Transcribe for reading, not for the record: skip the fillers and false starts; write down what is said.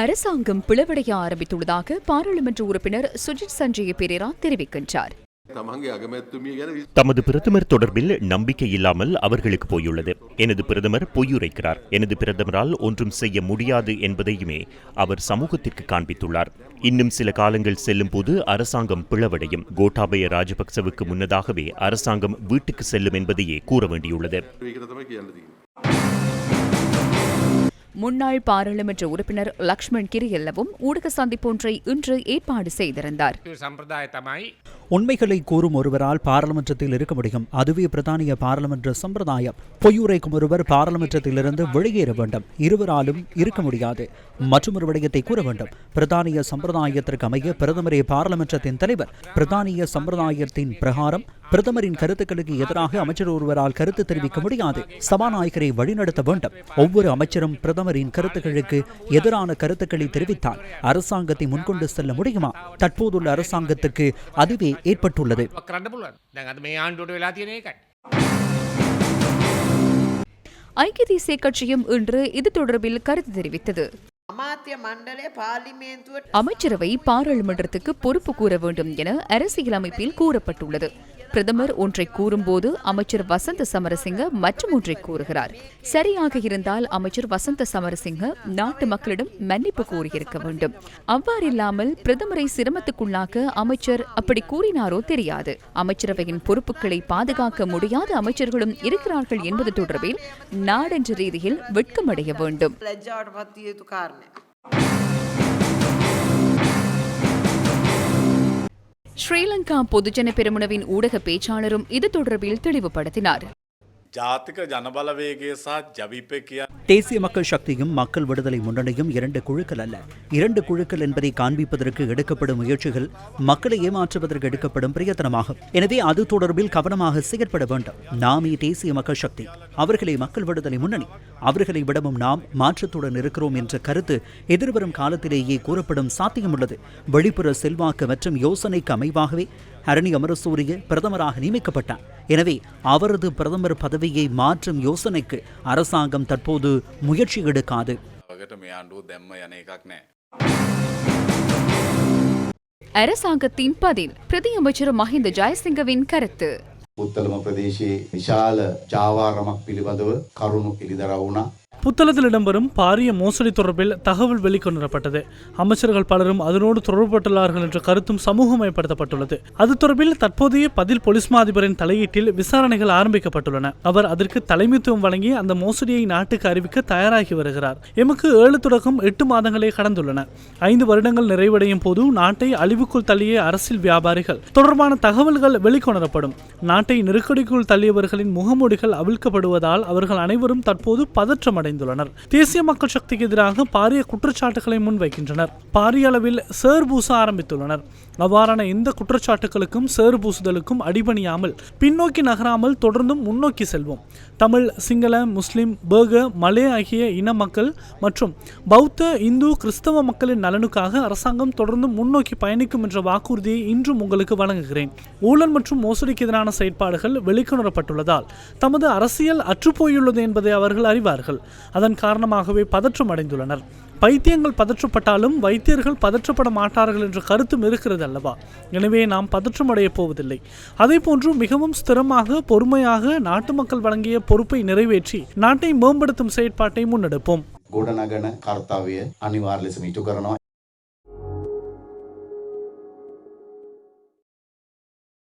அரசாங்கம் பிளவடைய ஆரம்பித்துள்ளதாக பாராளுமன்ற உறுப்பினர் சுஜித் சஞ்சய பெரேரா தெரிவிக்கின்றார். தமது பிரதமர் தொடர்பில் நம்பிக்கை இல்லாமல் அவர்களுக்கு போயுள்ளது. எனது பிரதமர் பொய்யுரைக்கிறார். எனது பிரதமரால் ஒன்றும் செய்ய முடியாது என்பதையுமே அவர் சமூகத்திற்கு காண்பித்துள்ளார். இன்னும் சில காலங்கள் செல்லும் போது அரசாங்கம் பிளவடையும். கோட்டாபய ராஜபக்சவுக்கு முன்னதாகவே அரசாங்கம் வீட்டுக்கு செல்லும் என்பதையே கூற வேண்டியுள்ளது. முன்னாள் பாராளுமன்ற உறுப்பினர் லக்ஷ்மண் கிரியல்லவும் ஊடக சந்திப்பொன்றை இன்று ஏற்பாடு செய்திருந்தார். உண்மைகளை கூறும் ஒருவரால் பாராளுமன்றத்தில் இருக்க முடியும். அதுவே பிரதானிய பாராளுமன்ற சம்பிரதாயம். பொய்யுரைக்கும் ஒருவர் பாராளுமன்றத்திலிருந்து வெளியேற வேண்டும். இருவராலும் இருக்க முடியாது. மற்றொரு விடயத்தை கூற வேண்டும். பிரதானிய சம்பிரதாயத்திற்கு அமைய பிரதமரே பாராளுமன்றத்தின் தலைவர். பிரதானிய சம்பிரதாயத்தின் பிரகாரம் பிரதமரின் கருத்துக்களுக்கு எதிராக அமைச்சர் ஒருவரால் கருத்து தெரிவிக்க முடியாது. சபாநாயகரை வழிநடத்த வேண்டும். ஒவ்வொரு அமைச்சரும் பிரதமரின் கருத்துக்களுக்கு எதிரான கருத்துக்களை தெரிவித்தால் அரசாங்கத்தை முன்கொண்டு செல்ல முடியுமா? தற்போதுள்ள அரசாங்கத்துக்கு அதுவே ஏற்பட்டுள்ளது. ஐக்கிய தேசிய கட்சியும் இன்று இது தொடர்பில் கருத்து தெரிவித்தது. அமைச்சரவை பாராளுமன்றத்துக்கு பொறுப்பு கூற வேண்டும் என அரசியலமைப்பில் கூறப்பட்டுள்ளது. பிரதமர் ஒன்றை கூறும்போது அமைச்சர் வசந்த சமரசிங்க மற்றும் ஒன்றை கூறுகிறார். சரியாக இருந்தால் அமைச்சர் வசந்த சமரசிங்க நாட்டு மக்களிடம் மன்னிப்பு கூறியிருக்க வேண்டும். அவ்வாறில்லாமல் பிரதமரை சிரமத்துக்குள்ளாக்க அமைச்சர் அப்படி கூறினாரோ தெரியாது. அமைச்சரவையின் பொறுப்புகளை பாதுகாக்க முடியாத அமைச்சர்களும் இருக்கிறார்கள் என்பது தொடர்பில் நாடென்ற ரீதியில் வெட்கமடைய வேண்டும். ஸ்ரீலங்கா பொதுஜன பெரமுனவின் ஊடக பேச்சாளரும் இது தொடர்பில் தெளிவுபடுத்தினார். தேசிய மக்கள் சக்தியும் மக்கள் விடுதலை முன்னணியும் இரண்டு குழுக்கள் அல்ல. இரண்டு குழுக்கள் என்பதை காண்பிப்பதற்கு எடுக்கப்படும் முயற்சிகள் மக்களை ஏமாற்றுவதற்கு எடுக்கப்படும் பிரயத்தனமாகும். எனவே அது தொடர்பில் கவனமாக செயற்பட வேண்டும். நாமே தேசிய மக்கள் சக்தி, அவர்களை மக்கள் விடுதலை முன்னணி. அவர்களை விடவும் நாம் மாற்றத்துடன் இருக்கிறோம் என்ற கருத்து எதிர்வரும் காலத்திலேயே கூறப்படும் சாத்தியமுள்ளது. வெளிப்புற செல்வாக்கு மற்றும் யோசனைக்கு அமைவாகவே ஹரணி அமரசூரிய பிரதமராக நியமிக்கப்பட்டார். எனவே அவரது பிரதமர் பதவியை மாற்றும் யோசனைக்கு அரசாங்கம் தற்போது முயற்சி எடுக்காது. அரசாங்கத்தின் பதில். பிரதி அமைச்சர் மஹிந்த ஜயசிங்கவின் கருத்து. புத்தளම ප්‍රදේශයේ විශාල ජාවාරමක් පිළිබඳව කරුණු එළිදරව් වුණා. புத்தளத்தில் இடம்பெறும் பாரிய மோசடி தொடர்பில் தகவல் வெளிக்கொணரப்பட்டது. அமைச்சர்கள் பலரும் அதனோடு தொடர்புபட்டுள்ளார்கள் என்ற கருத்தும் சமூகமயப்படுத்தப்பட்டுள்ளது. அது தொடர்பில் தற்போதைய பதில் போலீஸ் மாதிபரின் தலையீட்டில் விசாரணைகள் ஆரம்பிக்கப்பட்டுள்ளன. அவர் அதற்கு தலைமைத்துவம் வழங்கி அந்த மோசடியை நாட்டுக்கு அறிவிக்க தயாராகி வருகிறார். எமக்கு 7 தொடக்கம் 8 மாதங்களே கடந்துள்ளன. 5 வருடங்கள் நிறைவடையும் போது நாட்டை அழிவுக்குள் தள்ளிய அரசியல் வியாபாரிகள் தொடர்பான தகவல்கள் வெளிக்கொணரப்படும். நாட்டை நெருக்கடிக்குள் தள்ளியவர்களின் முகமூடிகள் அவிழ்க்கப்படுவதால் அவர்கள் அனைவரும் தற்போது பதற்றமடைந்துள்ளனர். தேசிய மக்கள் சக்திக்கு எதிராக பாரிய குற்றச்சாட்டுகளை முன்வைக்கின்றனர். பாரிய அளவில் சேர் பூச ஆரம்பித்துள்ளனர். அவ்வாறான எந்த குற்றச்சாட்டுகளுக்கும் சேர் பூசுதலுக்கும் அடிபணியாமல் பின்னோக்கி நகராமல் தொடர்ந்தும் முன்னோக்கி செல்வோம். தமிழ், சிங்கள, முஸ்லிம், பேக, மலே ஆகிய இன மக்கள் மற்றும் பௌத்த, இந்து, கிறிஸ்தவ மக்களின் நலனுக்காக அரசாங்கம் தொடர்ந்து முன்னோக்கி பயணிக்கும் என்ற வாக்குறுதியை இன்றும் உங்களுக்கு வழங்குகிறேன். ஊழல் மற்றும் மோசடிக்கு எதிரான செயற்பாடுகள் வெளிக்கொணரப்பட்டுள்ளதால் தமது அரசியல் அற்றுப்போயுள்ளது என்பதை அவர்கள் அறிவார்கள். அதன் காரணமாகவே பதற்றம் அடைந்துள்ளனர். பைத்தியங்கள் பதற்றப்பட்டாலும் வைத்தியர்கள் பதற்றப்பட மாட்டார்கள் என்ற கருத்தும் இருக்கிறது அல்லவா? எனவே நாம் பதற்றமடைய போவதில்லை. அதே போன்று மிகவும் ஸ்திரமாக பொறுமையாக நாட்டு மக்கள் வழங்கிய பொறுப்பை நிறைவேற்றி நாட்டை மேம்படுத்தும் செயற்பாட்டை முன்னெடுப்போம். ගොඩනගන කර්තව්‍ය අනිවාර්ය ලෙසම ඉටු කරනවා.